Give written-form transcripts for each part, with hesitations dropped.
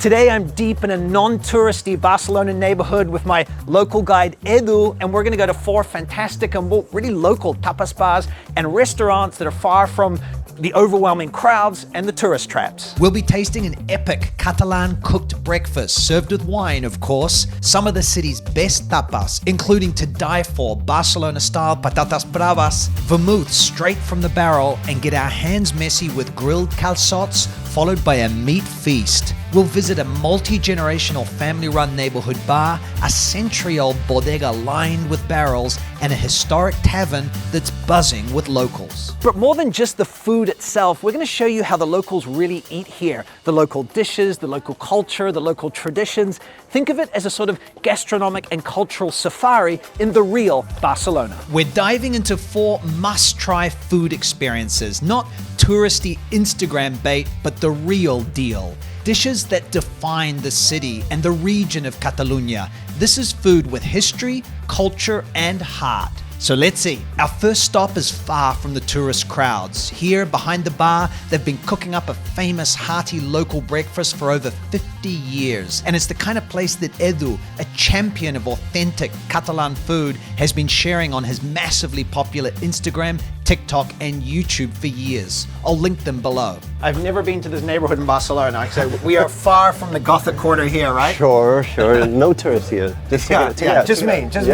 Today I'm deep in a non-touristy Barcelona neighborhood with my local guide Edu, and we're gonna go to 4 fantastic and really local tapas bars and restaurants that are far from the overwhelming crowds and the tourist traps. We'll be tasting an epic Catalan cooked breakfast, served with wine, of course, some of the city's best tapas, including to die for Barcelona-style patatas bravas, vermouth straight from the barrel, and get our hands messy with grilled calçots, followed by a meat feast. We'll visit a multi-generational family-run neighborhood bar, a century-old bodega lined with barrels, and a historic tavern that's buzzing with locals. But more than just the food itself, we're going to show you how the locals really eat here. The local dishes, the local culture, the local traditions. Think of it as a sort of gastronomic and cultural safari in the real Barcelona. We're diving into 4 must-try food experiences, not touristy Instagram bait, but the real deal. Dishes that define the city and the region of Catalunya. This is food with history, culture, and heart. So let's see. Our first stop is far from the tourist crowds. Here, behind the bar, they've been cooking up a famous hearty local breakfast for over 50 years. And it's the kind of place that Edu, a champion of authentic Catalan food, has been sharing on his massively popular Instagram, TikTok, and YouTube for years. I'll link them below. I've never been to this neighborhood in Barcelona. So we are far from the Gothic quarter here, right? Sure. No tourists here. Just me. All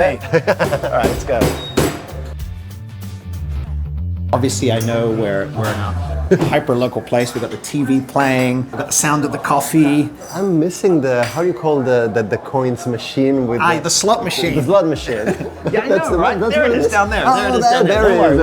right, let's go. Obviously, I know we're in a hyper-local place. We've got the TV playing, we've got the sound of the coffee. I'm missing how do you call the coins machine with the slot machine. The slot machine. Yeah, I know, right? There it is down there. There it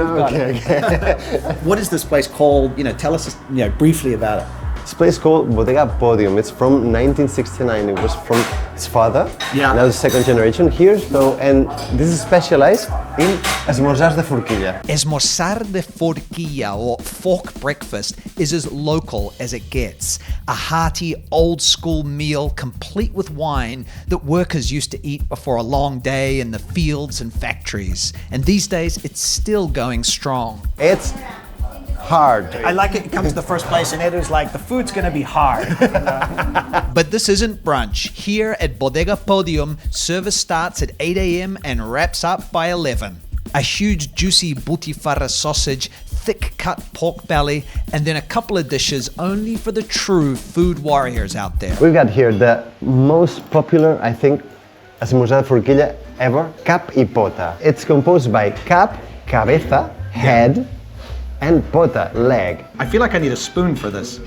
is. Okay. What is this place called? Tell us, briefly about it. This place called Bodega Podium. It's from 1969. It was from his father. Yeah. Now the second generation here. And this is specialized in esmorzars de forquilla. Esmorzar de forquilla, or fork breakfast, is as local as it gets. A hearty, old-school meal complete with wine that workers used to eat before a long day in the fields and factories. And these days, it's still going strong. It's hard. I like it. It comes to the first place, and Edu's like, the food's going to be hard. But this isn't brunch. Here at Bodega Podium, service starts at 8 a.m. and wraps up by 11. A huge, juicy butifarra sausage, thick-cut pork belly, and then a couple of dishes only for the true food warriors out there. We've got here the most popular, I think, esmorzar de forquilla ever, cap y pota. It's composed by cap, cabeza, head, and pota, leg. I feel like I need a spoon for this. All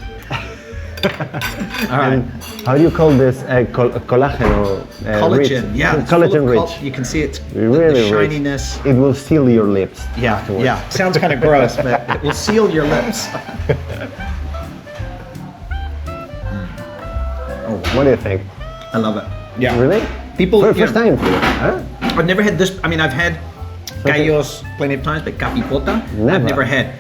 right. How do you call this? Collagen. Collagen, rich. yeah. Collagen rich. You can see it. Really the shininess. Rich. It will seal your lips. Yeah, afterwards. yeah. Sounds kind of gross, but it will seal your lips. What do you think? I love it. Yeah. Really? People. First time for you, huh? I've never had this. I mean, I've had gallos plenty of times, but capipota, I've never had.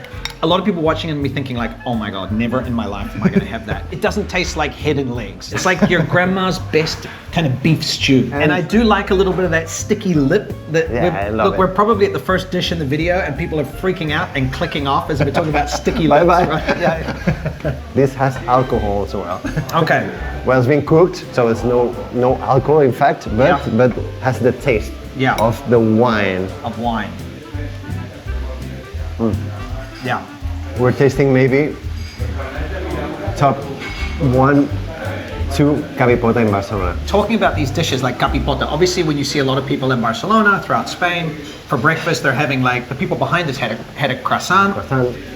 A lot of people watching and me thinking like, oh my God, never in my life am I gonna have that. It doesn't taste like head and legs. It's like your grandma's best kind of beef stew. And I do like a little bit of that sticky lip. I love look, it. we're probably at the first dish in the video and people are freaking out and clicking off as we're talking about sticky lips. Bye-bye. Right? Yeah. This has alcohol as well. Okay. Well, it's been cooked, so it's no alcohol in fact, but has the taste of the wine. Of wine. Yeah. We're tasting maybe top 1, 2 capipota in Barcelona. Talking about these dishes like capipota, obviously when you see a lot of people in Barcelona, throughout Spain, for breakfast they're having like, the people behind us had a croissant.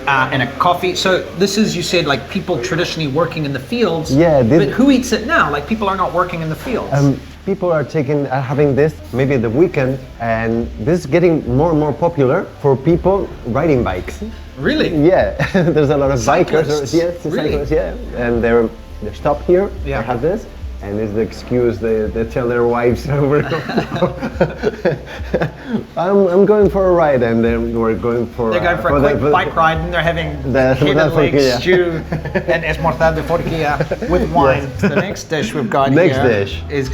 And a coffee. So this is, you said, like people traditionally working in the fields. Yeah. But who eats it now? Like people are not working in the fields. People are having this maybe at the weekend, and this is getting more and more popular for people riding bikes. Really? Yeah. There's a lot of Cyclists. bikers. Yes, Really? cyclists. Yeah, and they're stopped here. Yeah. They have this, and it's the excuse they tell their wives over. I'm going for a ride, and then we're going for. They're going for a quick bike ride, and they're having head and leg stew and esmorzar de forquilla with wine. Yes. The next dish we've got here is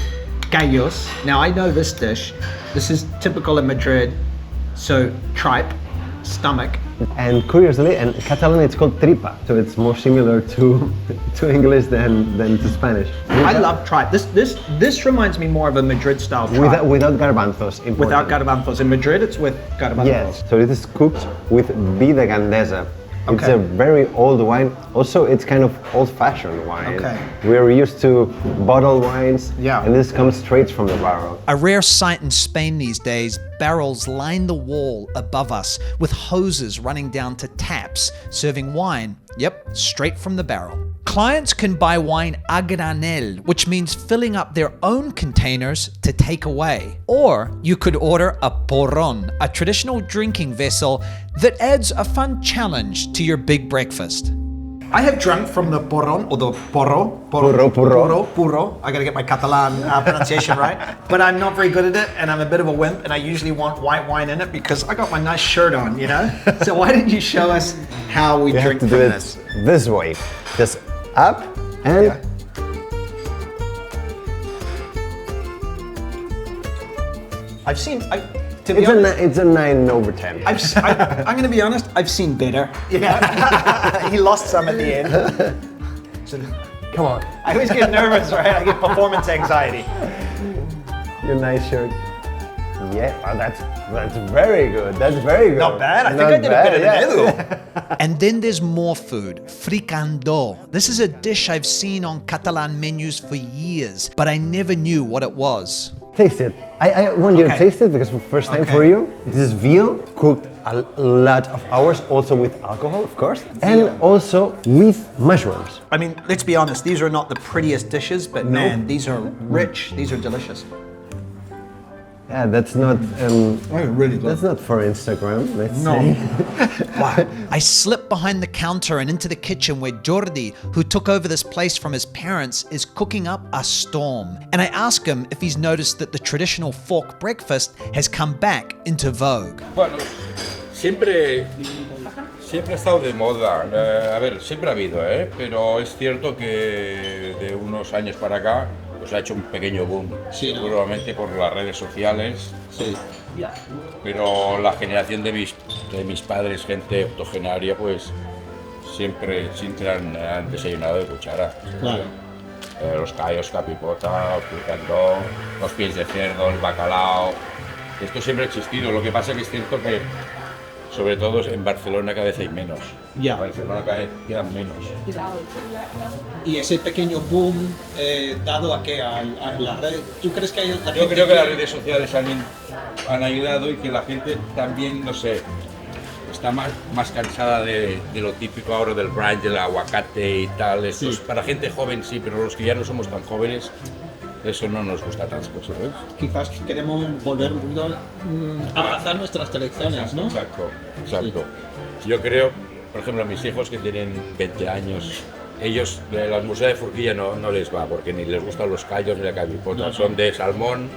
gallos. Now I know this dish. This is typical in Madrid. So tripe, stomach, And curiously, in Catalan it's called tripa, so it's more similar to English than to Spanish. I love tripe. This reminds me more of a Madrid style tripe. Without garbanzos. Important. Without garbanzos. In Madrid, it's with garbanzos. Yes, so it is cooked with vida gandesa. It's Okay. a very old wine. Also, it's kind of old-fashioned wine. Okay. We're used to bottled wines, Yeah. and this comes straight from the barrel. A rare sight in Spain these days, barrels line the wall above us with hoses running down to taps, serving wine, yep, straight from the barrel. Clients can buy wine a granel, which means filling up their own containers to take away. Or you could order a porrón, a traditional drinking vessel that adds a fun challenge to your big breakfast. I have drunk from the porrón, or the porro. Purro. I gotta get my Catalan pronunciation right. But I'm not very good at it, and I'm a bit of a wimp, and I usually want white wine in it because I got my nice shirt on, you know? So why didn't you show us how we You drink have to from do it this? this way. Just up and Yeah. I've seen, to be it's honest, it's a 9/10. I'm gonna be honest, I've seen better. You know? He lost some at the end. So, Come on, I always get nervous, right? I get performance anxiety. your nice shirt. Yeah, well, that's very good. That's very good. Not bad. I think Not I did a bit bad, of yeah. And then there's more food, fricandó. This is a dish I've seen on Catalan menus for years, but I never knew what it was. Taste it. I want you to Okay. taste it because for the first time Okay. for you. This is veal cooked a lot of hours, also with alcohol, of course, and also with mushrooms. I mean, let's be honest, these are not the prettiest dishes, but man, these are rich, these are delicious. Yeah, that's not. Really That's not for Instagram. Let's No. say. Wow. I slipped behind the counter and into the kitchen where Jordi, who took over this place from his parents, is cooking up a storm. And I ask him if he's noticed that the traditional fork breakfast has come back into vogue. Bueno, siempre ha estado de moda. A ver, siempre ha habido, pero es cierto que de unos años para acá pues ha hecho un pequeño boom. Sí, ¿no? Seguramente por las redes sociales. Sí. Pero la generación de mis padres, gente octogenaria, pues siempre han desayunado de cuchara. Claro. Los callos, capipota, fricandó, los pies de cerdo, el bacalao. Esto siempre ha existido. Lo que pasa es que es cierto que, sobre todo en Barcelona, cada vez hay menos. Ya. En Barcelona cada vez quedan menos. Y ese pequeño boom dado a qué, a la red, ¿tú crees que hay la Yo creo que las redes sociales han ayudado y que la gente también, no sé, está más cansada de lo típico ahora del brand, del aguacate y tal. Esto es para gente joven sí, pero los que ya no somos tan jóvenes, eso no nos gusta tanto, ¿sabes? Quizás queremos volver un poquito a abrazar nuestras tradiciones, ¿no? Exacto. Yo creo, por ejemplo, a mis hijos que tienen 20 años, ellos de la musea de Furquilla no les va, porque ni les gustan los callos ni la capipota, son de salmón,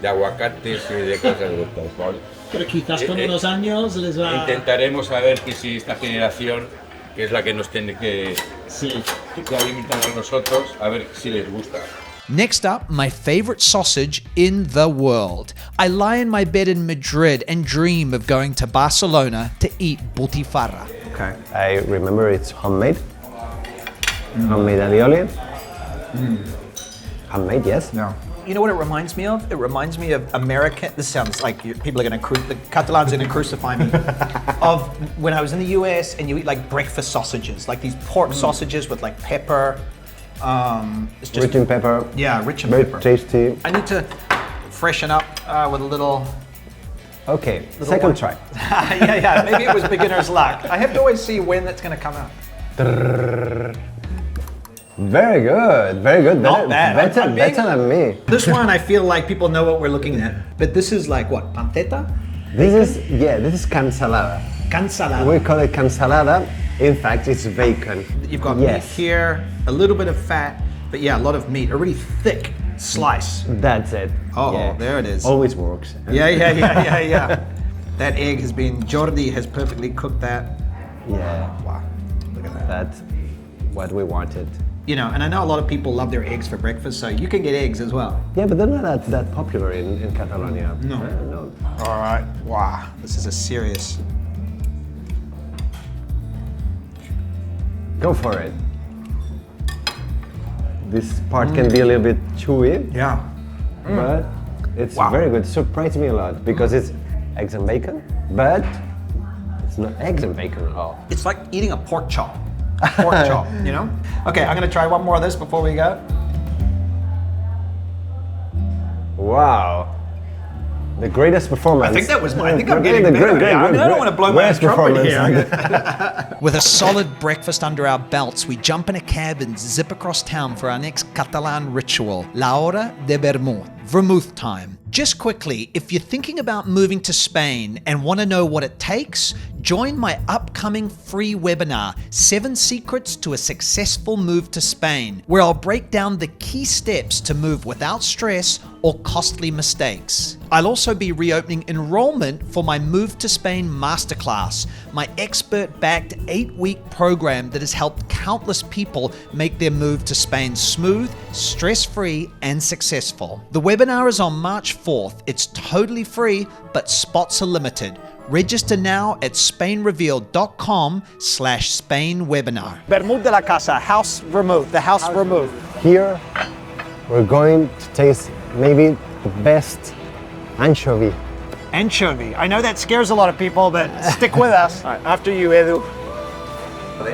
de aguacates y de cosas de tal. Pero quizás con unos años les va... Intentaremos saber que si esta generación, que es la que nos tiene que alimentar a nosotros, a ver si les gusta. Next up, my favorite sausage in the world. I lie in my bed in Madrid and dream of going to Barcelona to eat butifarra. Okay. I remember it's homemade. Homemade alioli. Homemade, yes. No. You know what it reminds me of? It reminds me of American, this sounds like people are going to, the Catalans are going to crucify me, of when I was in the US and you eat like breakfast sausages, like these pork sausages with like pepper. It's just, Rich in pepper. yeah, rich in Very pepper. tasty. I need to freshen up with a little... Okay, Little second one. try. yeah, maybe it was beginner's luck. I have to always see when that's going to come out. Very good, very good. Not bad. Better, I'm being- better than me. This one, I feel like people know what we're looking at, but this is like what, panceta? This is cansalada. Cansalada. We call it cansalada. In fact, it's bacon. You've got yes. meat here, a little bit of fat, but yeah, a lot of meat, a really thick slice. That's it. Oh, there it is. Always works. Yeah. That egg has been, Jordi has perfectly cooked that. Yeah, Wow, look at that. that's what we wanted. You know, and I know a lot of people love their eggs for breakfast, so you can get eggs as well. Yeah, but they're not that popular in Catalonia. No. No. All right, wow, this is a serious. Go for it. This part can be a little bit chewy, Yeah. but it's Wow. very good. Surprised me a lot because it's eggs and bacon, but it's not eggs and bacon at all. It's like eating a pork chop. Pork chop, you know? Okay, I'm gonna try one more of this before we go. Wow. The greatest performance. I think that was I think I'm Great, getting better. great, I mean, I don't want to blow my own Greatest trumpet performance. here. With a solid breakfast under our belts, we jump in a cab and zip across town for our next Catalan ritual, La Hora de Vermouth, Vermouth time. Just quickly, if you're thinking about moving to Spain and want to know what it takes, join my upcoming free webinar, 7 Secrets to a Successful Move to Spain, where I'll break down the key steps to move without stress or costly mistakes. I'll also be reopening enrollment for my Move to Spain Masterclass, my expert-backed 8-week program that has helped countless people make their move to Spain smooth, stress-free, and successful. The webinar is on March 4th. It's totally free, but spots are limited. Register now at spainrevealed.com/Spain webinar. Vermouth de la Casa, House Vermouth, the House Vermouth. Here, we're going to taste maybe the best anchovy. Anchovy. I know that scares a lot of people, but stick with us. All right, after you, Edu.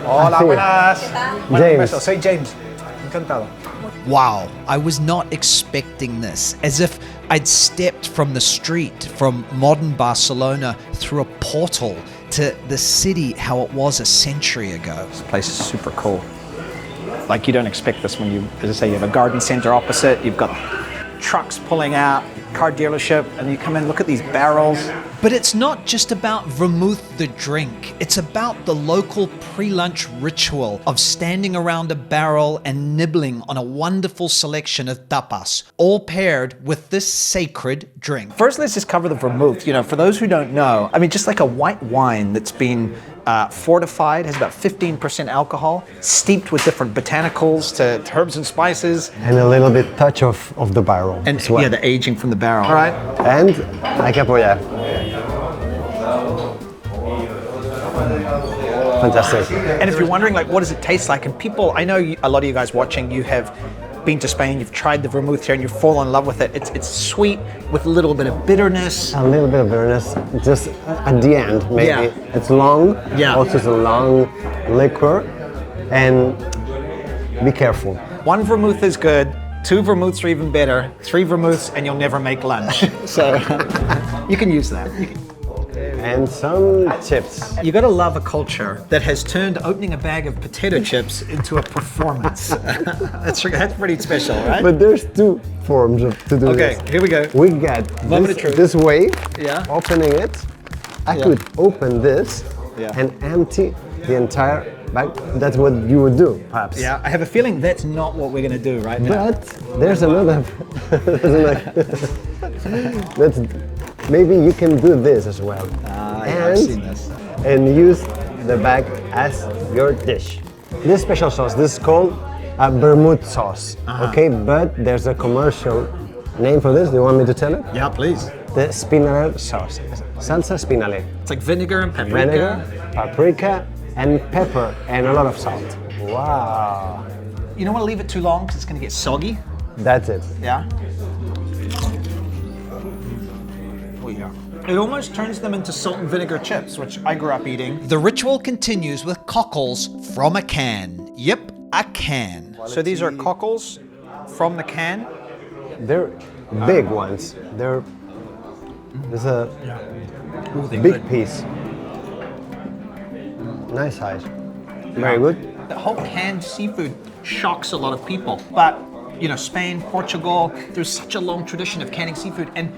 Hola, buenas. James. Soy James. Encantado. Wow, I was not expecting this. As if I'd stepped from the street, from modern Barcelona, through a portal to the city how it was a century ago. This place is super cool. Like, you don't expect this when you, as I say, you have a garden center opposite, you've got trucks pulling out, car dealership, and you come in, look at these barrels. But it's not just about vermouth the drink. It's about the local pre-lunch ritual of standing around a barrel and nibbling on a wonderful selection of tapas, all paired with this sacred drink. First, let's just cover the vermouth. You know, for those who don't know, I mean, just like a white wine that's been fortified, has about 15% alcohol, steeped with different botanicals to herbs and spices. And a little bit touch of the barrel. And as well. yeah, the aging from the barrel. All right. And hay que apoyar. Fantastic. And if you're wondering, like, what does it taste like? And people, I know a lot of you guys watching, you have been to Spain, you've tried the vermouth here, and you fall in love with it. It's sweet with a little bit of bitterness. A little bit of bitterness, just at the end, maybe. Yeah. It's long, Yeah. also it's a long liquor, and be careful. 1 vermouth is good, 2 vermouths are even better, 3 vermouths and you'll never make lunch. So you can use that. And some chips. You gotta love a culture that has turned opening a bag of potato chips into a performance. That's pretty special, right? But there's 2 forms to do Okay, this. here we go. We got Moment of truth. this way, Yeah. opening it. I Yeah. could open this Yeah. and empty the entire bag. That's what you would do, perhaps. Yeah, I have a feeling that's not what we're gonna do right now. But there's another. that's, maybe you can do this as well. Yeah, I've seen this. And use the bag as your dish. This special sauce, this is called a Vermouth sauce. Okay, but there's a commercial name for this. Do you want me to tell it? Yeah, please. The spinale sauce. Salsa spinale. It's like vinegar and paprika. Vinegar, paprika, and pepper, and a lot of salt. Wow. You don't want to leave it too long because it's gonna get soggy. That's it. Yeah. Oh yeah. It almost turns them into salt and vinegar chips, which I grew up eating. The ritual continues with cockles from a can. Yep, a can. So these are cockles from the can. They're big ones. There's a Ooh, they're big good. piece. Nice size. Very good. The whole canned seafood shocks a lot of people. But, you know, Spain, Portugal, there's such a long tradition of canning seafood, and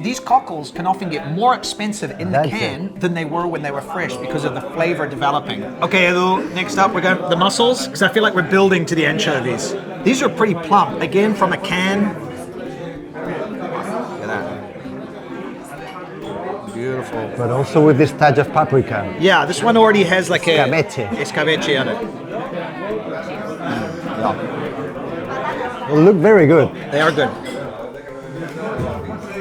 these cockles can often get more expensive in the That's can than they were when they were fresh because of the flavor developing. Okay, Edu, next up we're going the mussels, because I feel like we're building to the anchovies. These are pretty plump, again from a can. Look at that. Beautiful. But also with this touch of paprika. Yeah, this one already has like a Escabeche. escabeche on it. They look very good. They are good.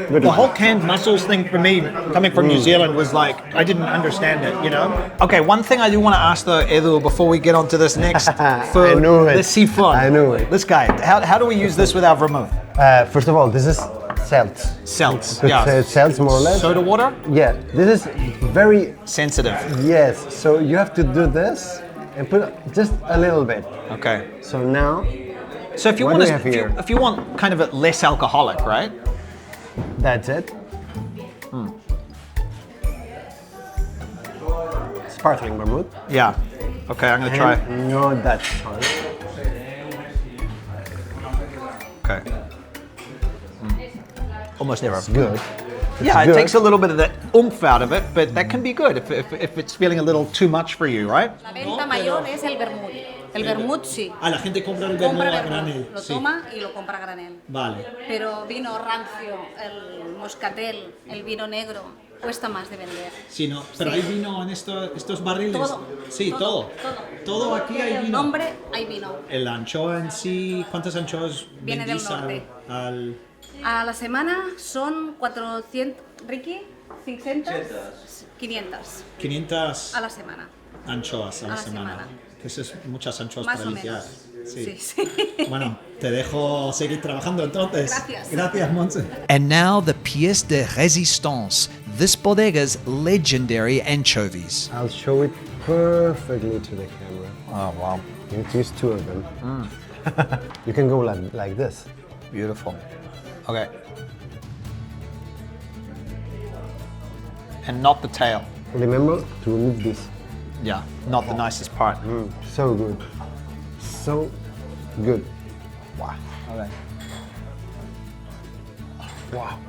The whole canned mussels thing for me, coming from New Zealand, was like, I didn't understand it, you know? Okay, one thing I do want to ask though, Edu, before we get on to this next food, I knew it. the seafood. I knew it. This guy, how do we use this with our vermouth? First of all, this is seltz. Seltz, Could say seltz more or less. Soda water? Yeah, this is very, Sensitive. yes, so you have to do this and put just a little bit. Okay. So now, So if you What want do we have here? if you want kind of a less alcoholic, right? that's it. Sparkling vermouth. Yeah. Okay, I'm gonna try. And not that strong. Okay. Almost never. Good. Yeah, it good. takes a little bit of that oomph out of it, but that can be good if it's feeling a little too much for you, right? La venta mayor es el vermut. El vermut sí. Ah, la gente compra el Compra vermouth a vermut, granel. lo Sí. toma y lo compra a granel. Vale. Pero vino rancio, el moscatel, el vino negro, cuesta más de vender. Sí, no, pero Sí. hay vino en estos barriles. Todo. Sí, todo. Todo aquí hay El vino. nombre, hay vino. El anchoa en sí, ¿cuántas anchoas Viene del vendís norte. al A la semana son 400, Ricky, 500, 500 500 a la semana. anchoas a la A la semana? semana. Eso es muchas anchoas Más para o limpiar. menos. Sí. Sí, sí. Bueno, te dejo seguir trabajando entonces. Gracias. Gracias, Montse. And now the pièce de résistance, this bodega's legendary anchovies. I'll show it perfectly to the camera. Oh, wow. You need to use two of them. You can go like this. Beautiful. Okay. And not the tail. Remember to remove this. Yeah, not the nicest part. So good. So good. Wow. Okay. Wow.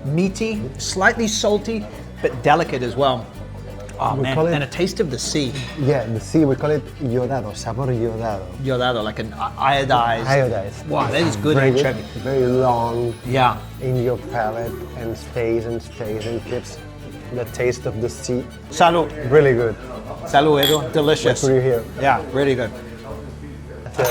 Meaty, slightly salty, but delicate as well. Oh We man, call it- and a taste of the sea. Yeah, the sea, we call it iodado, sabor iodado. Yodado, like an iodized. Iodized. Wow, that is good Very anchovy. Very long Yeah. in your palate and stays and keeps the taste of the sea. Salud. Really good. Salud, Edu. Delicious. What do you hear? Yeah, really good.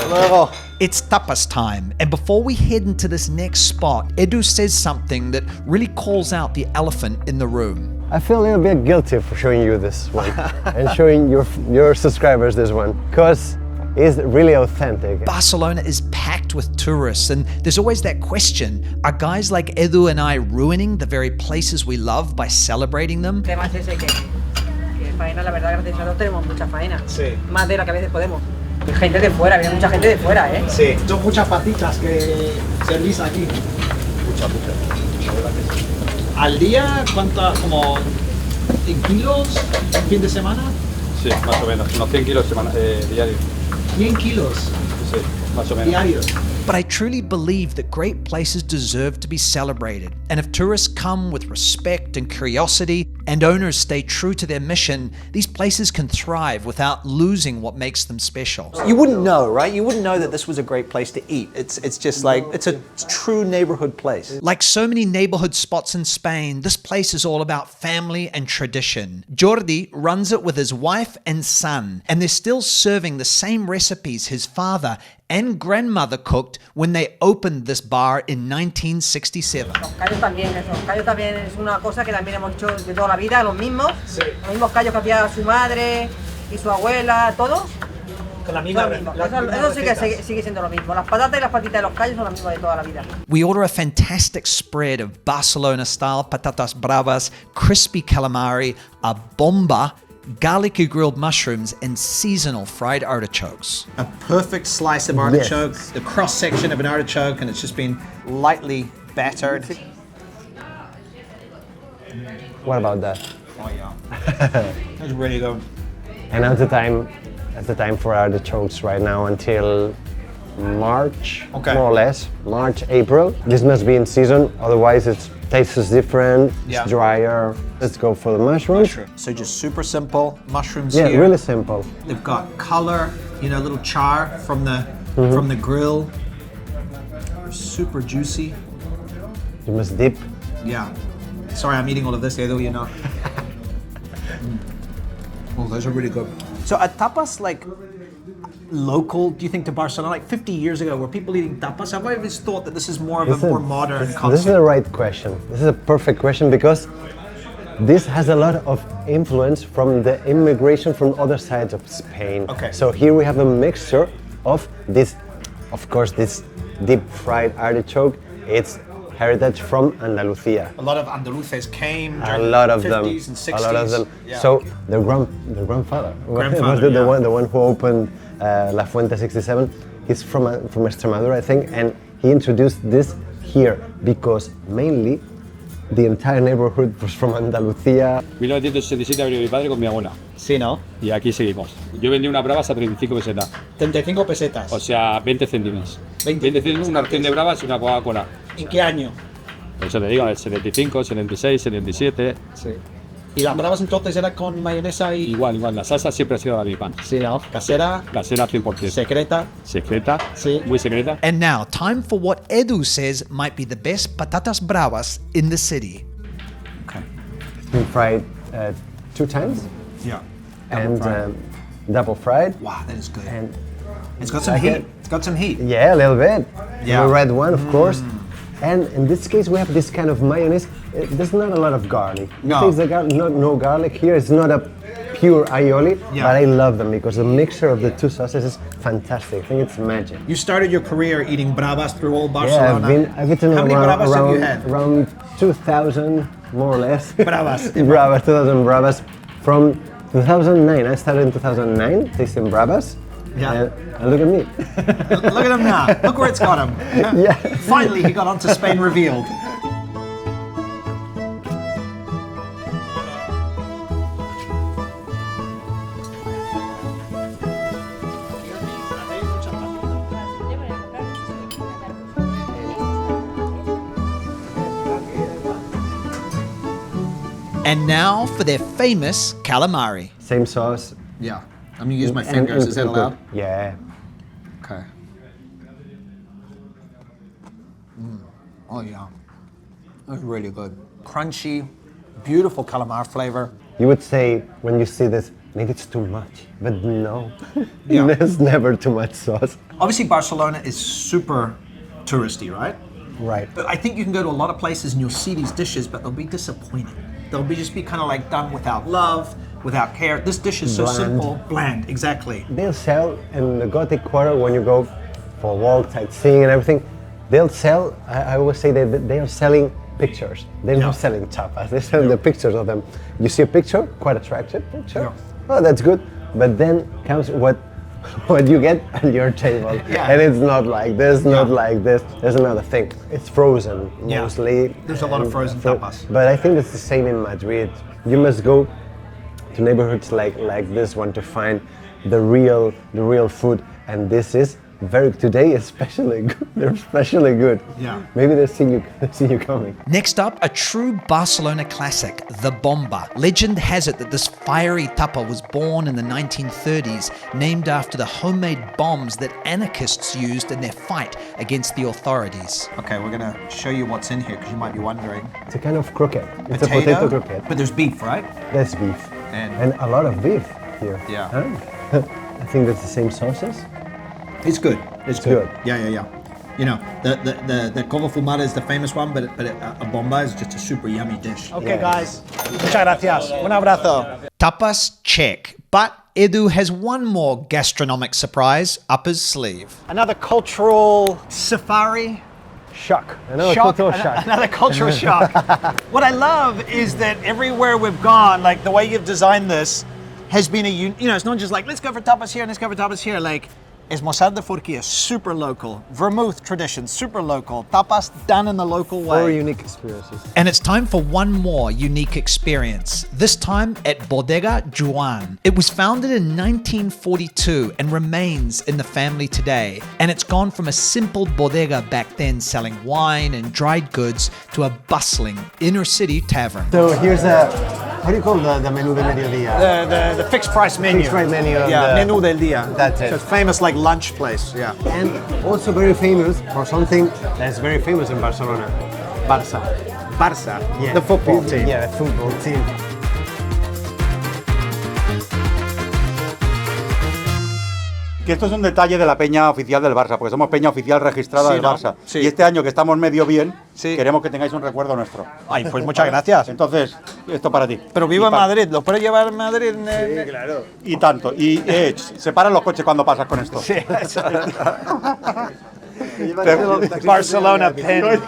Luego. It's tapas time, and before we head into this next spot, Edu says something that really calls out the elephant in the room. I feel a little bit guilty for showing you this one and showing your subscribers this one because it's really authentic. Barcelona is packed with tourists, and there's always that question, are guys like Edu and I ruining the very places we love by celebrating them? El tema es ese que faena, la verdad, gracias a Dios tenemos mucha faena. Sí. Más de la que a veces podemos. Y gente de fuera, viene mucha gente de fuera, ¿eh? Sí, son muchas patitas que servís aquí. Muchas. ¿Al día cuántas, como en kilos, en fin de semana? Sí, más o menos, unos 100 kilos diarios. 100 kilos Sí, más o menos. diarios. But I truly believe that great places deserve to be celebrated. And if tourists come with respect and curiosity, and owners stay true to their mission, these places can thrive without losing what makes them special. You wouldn't know, right? You wouldn't know that this was a great place to eat. It's just like, it's a true neighborhood place. Like so many neighborhood spots in Spain, this place is all about family and tradition. Jordi runs it with his wife and son, and they're still serving the same recipes his father and grandmother cooked when they opened this bar in 1967. Los callos también, eso. Los callos también es una cosa que también hemos hecho de toda la vida, los mismos. Los mismos callos que hacía su madre y su abuela, todos. Con la Lo mismo. Eso sí que sigue siendo lo mismo. Las patatas y las patitas de los callos son las mismas de toda la vida. We order a fantastic spread of Barcelona-style patatas bravas, crispy calamari, a bomba, garlicky grilled mushrooms, and seasonal fried artichokes. A perfect slice of artichoke, the cross section of an artichoke, and it's just been lightly battered. What about that? Oh yeah, that's really good. And that's the time for artichokes right now until March, Okay. more or less, March, April. This must be in season, otherwise it tastes different, Yeah. it's drier. Let's go for the mushrooms. So just super simple mushrooms Yeah, here. really simple. They've got color, you know, little char from the grill. They're super juicy. You must dip. Yeah. Sorry, I'm eating all of this, Edu, you know. Oh, those are really good. So at tapas, like, local, do you think, to Barcelona? Like 50 years ago, were people eating tapas? I've always thought that this is more of a more modern This is concept. the right question. This is a perfect question because this has a lot of influence from the immigration from other sides of Spain. Okay. So here we have a mixture of this, of course, this deep fried artichoke. It's heritage from Andalusia. A lot of Andaluces came A during lot the of them. 50s and 60s. A lot of them. Yeah. So their grandfather was Grandfather, the one who opened La Fuente 67. He's from Extremadura, I think, and he introduced this here because mainly the entire neighborhood was from Andalucía. 1967 abrió mi padre con mi abuela Sí, ¿no? y aquí seguimos. Yo vendí unas bravas a 35 pesetas, 35 pesetas. o sea, 20 céntimos. 20 céntimos, una ración de bravas y una Coca-Cola. ¿En qué año? Eso te digo, el 75, 76, 77. Sí. ¿Y las bravas entonces era con mayonesa y...? Igual, la salsa siempre ha sido la mi pan. Sí, ¿no? Casera, Casera 100%. secreta. Secreta, Sí. muy secreta. And now, time for what Edu says might be the best patatas bravas in the city. Okay. It's been fried 2 times Yeah. and double fried. Wow, that is good. And It's got some like heat. it. It's got some heat. yeah, a little bit. Yeah. The red one, of course. And in this case, we have this kind of mayonnaise. There's not a lot of garlic. No. It tastes like no garlic here. It's not a pure aioli, Yeah. but I love them because the mixture of the two sauces is fantastic. I think it's magic. You started your career eating bravas through all Yeah, Barcelona. I've eaten How many bravas have you had? around 2,000, more or less. Bravas. Bravas, 2,000 bravas. From 2009, I started in 2009 tasting bravas. Yeah. And look at me. Look at him now. Look where it's got him. Yeah. Finally, he got onto Spain Revealed. And now for their famous calamari. Same sauce. Yeah. I'm gonna use my and- fingers. and- Is that and allowed? cook. Yeah. Okay. Oh yeah. That's really good. Crunchy, beautiful calamari flavor. You would say when you see this, maybe it's too much, but no. Yeah. There's never too much sauce. Obviously, Barcelona is super touristy, right? Right. But I think you can go to a lot of places and you'll see these dishes, but they'll be disappointing. They'll be just be kind of like done without love, without care. This dish is so Bland. simple, bland, exactly. They'll sell in the Gothic Quarter when you go for a walk, sightseeing and everything. They'll sell, I always say that they are selling pictures. They're Yeah. not selling tapas, they're selling the pictures of them. You see a picture, quite attractive picture. Yeah. Oh, that's good. But then comes what you get on your table. Yeah. And it's not like this, not Yeah. like this. There's another thing. It's frozen Yeah. mostly. There's a lot of and frozen tapas. But I think it's the same in Madrid. You must go to neighborhoods like this one to find the real food, and this is today especially good. They're especially good. Yeah. Maybe they see you coming. Next up, a true Barcelona classic, the bomba. Legend has it that this fiery tapa was born in the 1930s, named after the homemade bombs that anarchists used in their fight against the authorities. Okay, we're gonna show you what's in here because you might be wondering. It's a kind of croquette. It's a potato croquette. But there's beef, right? That's beef. And- a lot of beef here. Yeah. Huh? I think that's the same sauces. It's good. It's good. Yeah. You know, the covo fumada is the famous one, but a bomba is just a super yummy dish. Okay, Yeah. guys. Muchas gracias. Un abrazo. Tapas, check. But Edu has one more gastronomic surprise up his sleeve. Another cultural safari. Shock. Another Shock, cultural shock. Another cultural shock. What I love is that everywhere we've gone, like the way you've designed this, has been it's not just like, let's go for tapas here and let's go for tapas here. Like, Esmozar de Forquilla, super local. Vermouth tradition, super local. Tapas done in the local way. 4 unique experiences. And it's time for one more unique experience, this time at Bodega Juan. It was founded in 1942 and remains in the family today. And it's gone from a simple bodega back then selling wine and dried goods to a bustling inner city tavern. So here's how do you call the menú de mediodía? The fixed price menu. Fixed price menu of Yeah, the- menú del día. That's it. So it's famous like lunch place. Yeah. And also very famous for something that's very famous in Barcelona, Barça. Barça, the football team. Yeah, the football team. Que esto es un detalle de la peña oficial del Barça, porque somos peña oficial registrada Sí, del ¿no? Barça. Sí. Y este año que estamos medio bien, Sí. queremos que tengáis un recuerdo nuestro. Ay, pues muchas gracias. Entonces, esto para ti. Pero viva Y pa- Madrid, ¿lo puedes llevar a Madrid? Claro. Y tanto. Y se paran los coches cuando pasas con esto. Sí. Barcelona pen.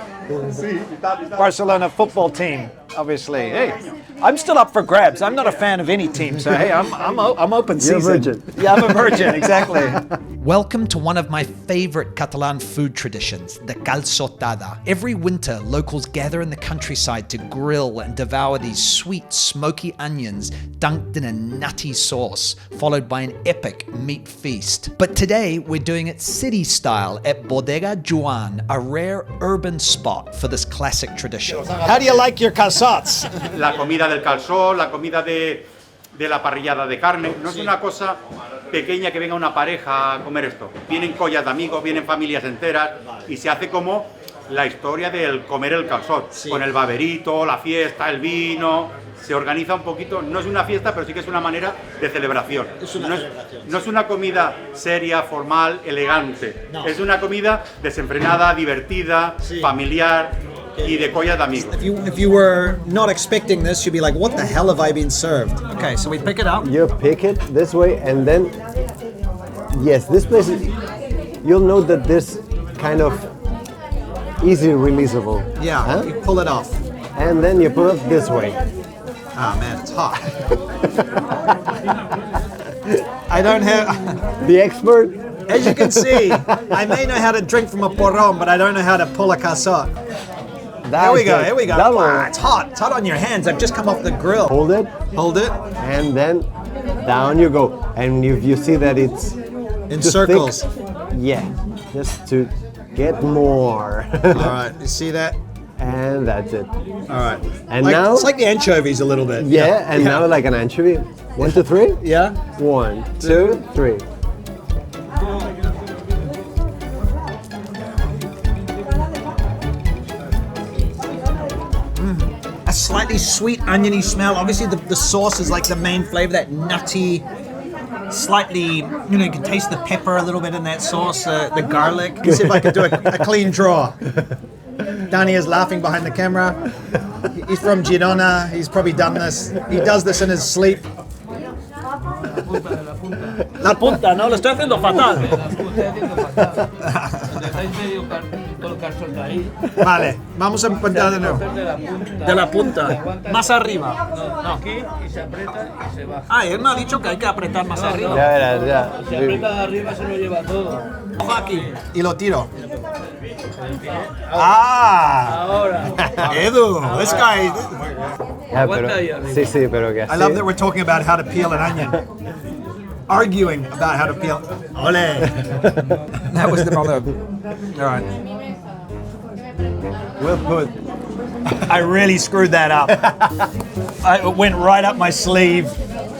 Barcelona football team, obviously. Hey, I'm still up for grabs. I'm not a fan of any team, so hey, I'm open You're a season. virgin. Yeah, I'm a virgin, exactly. Welcome to one of my favorite Catalan food traditions, the calçotada. Every winter, locals gather in the countryside to grill and devour these sweet, smoky onions dunked in a nutty sauce, followed by an epic meat feast. But today, we're doing it city style at Bodega Joan, a rare urban spot for this classic tradition. How do you like your calçots? La comida del calzón, la comida de la parrillada de carne. No es una cosa pequeña que venga una pareja a comer esto. Vienen collas de amigos, vienen familias enteras y se hace como la historia del comer el calzón. Con el baberito, la fiesta, el vino. Se organiza un poquito. No es una fiesta, pero sí que es una manera de celebración. No es una comida seria, formal, elegante. No. Es una comida desenfrenada, divertida, familiar. Y de collas de amigos. If you were not expecting this, you'd be like, what the hell have I been served? Okay, so we pick it up. You pick it this way, and then, yes, this place, you'll know that this kind of easy releasable. Yeah, Huh? you pull it off. And then you pull it this way. Oh man, it's hot. I don't have, The expert. as you can see, I may know how to drink from a porron, but I don't know how to pull a calçot. Here we go, here we go. Double. Wow, it's hot. It's hot on your hands. I've just come off the grill. Hold it, Hold it and then down you go. And if you see that it's in too circles. thick, yeah, just to get more. All right, you see that? And that's it. All right. And now, it's like the anchovies a little bit. yeah, and now like an anchovy. 1, 2, 3. Yeah. 1, 2, 3. A slightly sweet oniony smell. Obviously the sauce is like the main flavor, that nutty, slightly, you can taste the pepper a little bit in that sauce, the garlic. Let's see if I can do a clean draw. Danny is laughing behind the camera. He's from Girona. He's probably done this. He does this in his sleep. La punta, no, lo estoy haciendo fatal. Vale, vamos a empezar de nuevo. De la punta. Más arriba. No. Aquí y se aprieta y se baja. Ah, él me ha dicho que hay que apretar más arriba. Ya verás, ya. Si aprieta de arriba se lo lleva todo. Cojo aquí y lo tiro. Ah, Ahora. Edu, this guy. Ya, pero, sí, sí, pero que I así. love that we're talking about how to peel an onion. Arguing about how to peel. Ole. That was the problem. All right. We'll put. I really screwed that up. It went right up my sleeve.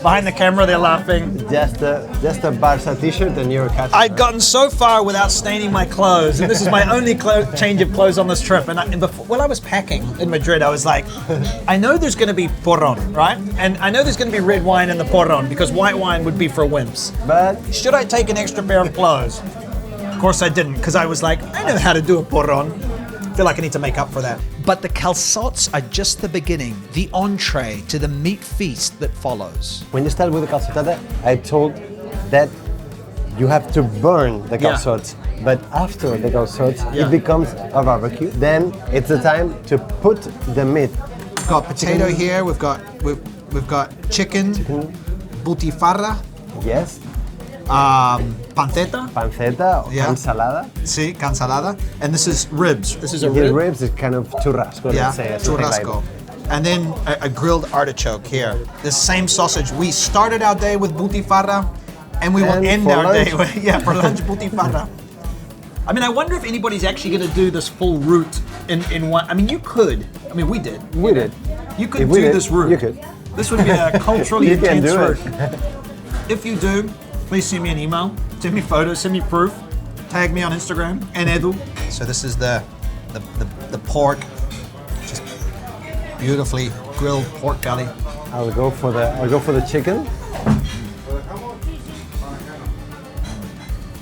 Behind the camera, they're laughing. Just a Barça t-shirt and you're catching. I'd gotten so far without staining my clothes, and this is my only change of clothes on this trip. And before, while I was packing in Madrid, I was like, I know there's going to be porron, right? And I know there's going to be red wine in the porron because white wine would be for wimps. But Should I take an extra pair of clothes? Of course I didn't, because I was like, I know how to do a porron. I feel like I need to make up for that. But the calçots are just the beginning, the entree to the meat feast that follows. when you start with the calçotada, I told that you have to burn the Yeah. calçots. But after the calçots, Yeah. it becomes a barbecue. Then it's the time to put the meat. We've got potato here. We've got chicken, butifarra, Yes, panceta. panceta, Yeah. ensalada. Sí, cansalada. And this is ribs. This is a The rib. ribs is kind of churrasco, Yeah, let's say. something like churrasco. And then a grilled artichoke here. The same sausage. We started our day with butifarra, and we will And end for our day lunch. with, for lunch, butifarra. I mean, I wonder if anybody's actually going to do this full route in one. I mean, you could. I mean, we did. We did. You could If we do did, this route. you could. This would be a culturally You can intense do route. it. If you do, please send me an email, send me photos, send me proof, tag me on Instagram and Edu. So this is the pork, just beautifully grilled pork belly. I'll go for the chicken.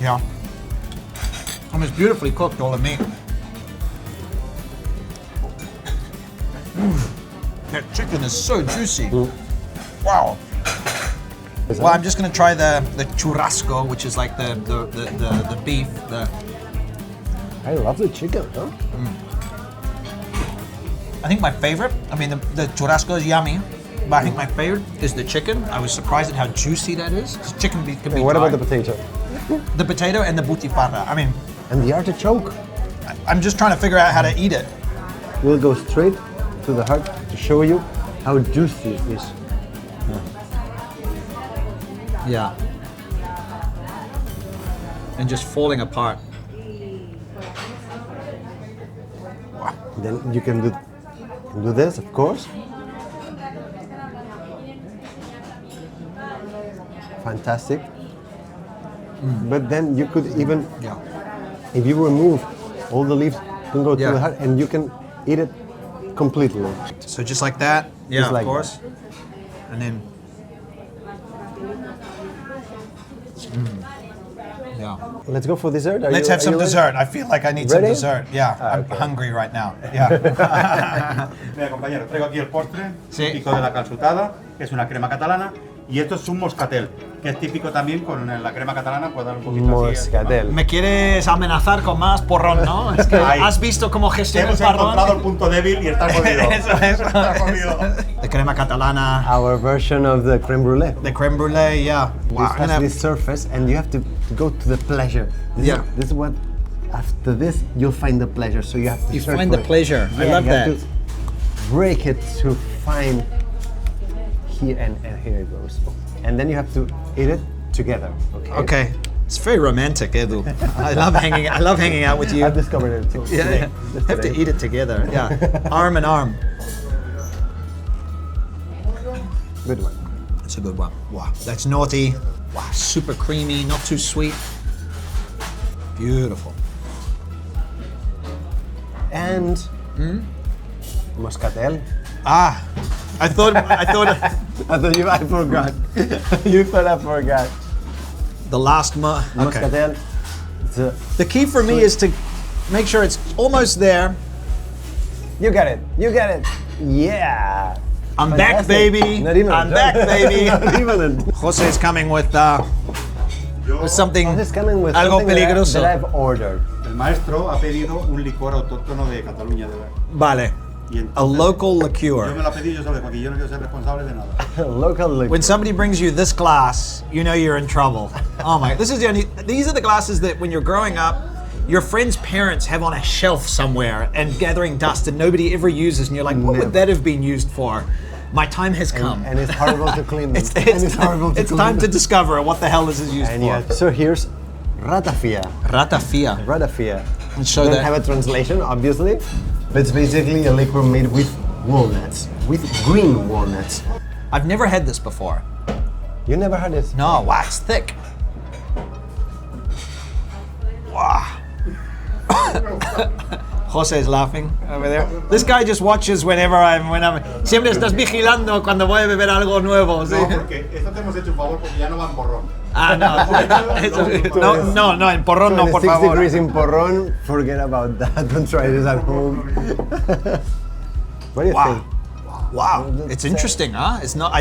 Yeah. And it's beautifully cooked, all the meat. That chicken is so juicy. Wow. Well, I'm just gonna try the churrasco, which is like the beef. I love the chicken, huh? I think my favorite, I mean, the churrasco is yummy, but I think my favorite is the chicken. I was surprised at how juicy that is. 'Cause chicken can be What dry. about the potato? The potato and the butifarra. I mean, And the artichoke? I'm just trying to figure out how to eat it. We'll go straight to the heart to show you how juicy it is. Yeah. And just falling apart. Then you can do this, of course. Fantastic. But then you could even, Yeah. if you remove all the leaves, you can go to Yeah. the heart and you can eat it completely. So just like that. Yeah, Just like of course. And then. Yeah. Let's go for dessert. Let's have some dessert. I feel like I need Ready? some dessert. Yeah, I'm okay. hungry right now. Yeah. Mira, compañero, traigo aquí el postre Sí. típico de la calçotada, que es una crema catalana, y esto es un moscatel, que es típico también con la crema catalana, puede dar un poquito así. Moscatel. Me quieres amenazar con más porrón, ¿no? Es que Ahí. has visto cómo gestiono el Hemos encontrado el porrón. punto débil y está jodido. Eso. Está jodido. The crema catalana, Our version of the creme brulee. the creme brulee, yeah. Wow. This has this surface, and you have to go to the pleasure. This is what. After this, you'll find the pleasure. So you have to. You search find for the it. pleasure. I Yeah, love you have that. to break it to find here, and here it goes. And then you have to eat it together. Okay. Okay. It's very romantic, Edu. I love hanging out with you. I've discovered it too. Yeah, today. yeah. Just Have to today. eat it together. Yeah. Arm in arm. Good one. That's a good one. Wow. That's naughty. Wow. Super creamy, not too sweet. Beautiful. And moscatel. Ah, I thought I thought I forgot. You thought I forgot. the last okay. Moscatel. The key for me is to make sure it's almost there. You got it. You got it. Yeah. I'm back, Fantastic. baby. Not even a I'm joke. back, baby. Not even a Jose is coming with something I'm just coming with algo something peligroso. that I've ordered. El maestro ha pedido un licor autóctono de Cataluña, de verdad. Vale. Y A entonces, local yo liqueur. me lo he pedido yo solo, porque yo no quiero ser responsable de nada. Local liquor. When somebody brings you this glass, you know you're in trouble. Oh my! These are the glasses that when you're growing up, your friends' parents have on a shelf somewhere and gathering dust, and nobody ever uses, and you're like, what Never. would that have been used for? My time has come. And it's horrible to clean them. It's horrible to it's clean time to them. discover what the hell this is used And for. yeah. So here's ratafia. Ratafia. Ratafia. And show Don't that. have a translation, obviously, but it's basically a liquor made with walnuts, with green walnuts. I've never had this before. You never had this? No, wow, it's thick. Wow. Jose is laughing over there. This guy just watches whenever I'm. Siempre estás vigilando cuando voy a beber algo nuevo. ¿sí? No, porque esto te hemos hecho un favor porque ya no va en borrón. Ah, no, en porrón no, por 26 favor. degrees in Porron, forget about that. Don't try this at home. What do you Wow. think? Wow, it's interesting, huh? It's not.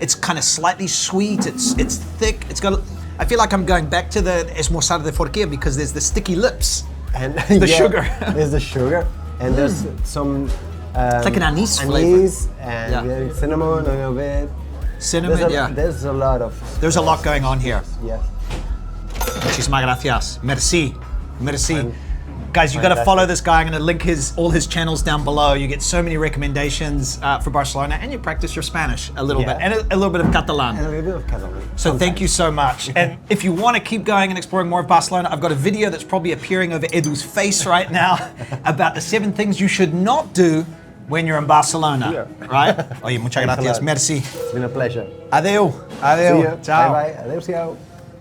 It's kind of slightly sweet. It's thick. It's got. I feel like I'm going back to the esmozar de Forquilla because there's the sticky lips. And The sugar. There's the sugar, and there's some. It's like an anise flavor. Anise and Yeah. cinnamon a little bit. Cinnamon, There's a lot of. There's a lot going on here. Yes. Muchísimas gracias. Merci. Guys, you got to follow this guy. I'm going to link all his channels down below. You get so many recommendations for Barcelona, and you practice your Spanish a little bit, and a little bit of Catalan. And a little bit of Catalan. So thank you so much. And if you want to keep going and exploring more of Barcelona, I've got a video that's probably appearing over Edu's face right now about the 7 things you should not do when you're in Barcelona. Right? Oye, muchas Thanks a gracias. lot. Merci. It's been a pleasure. Adeu. See Adeu. you. Ciao. Bye bye. Adios.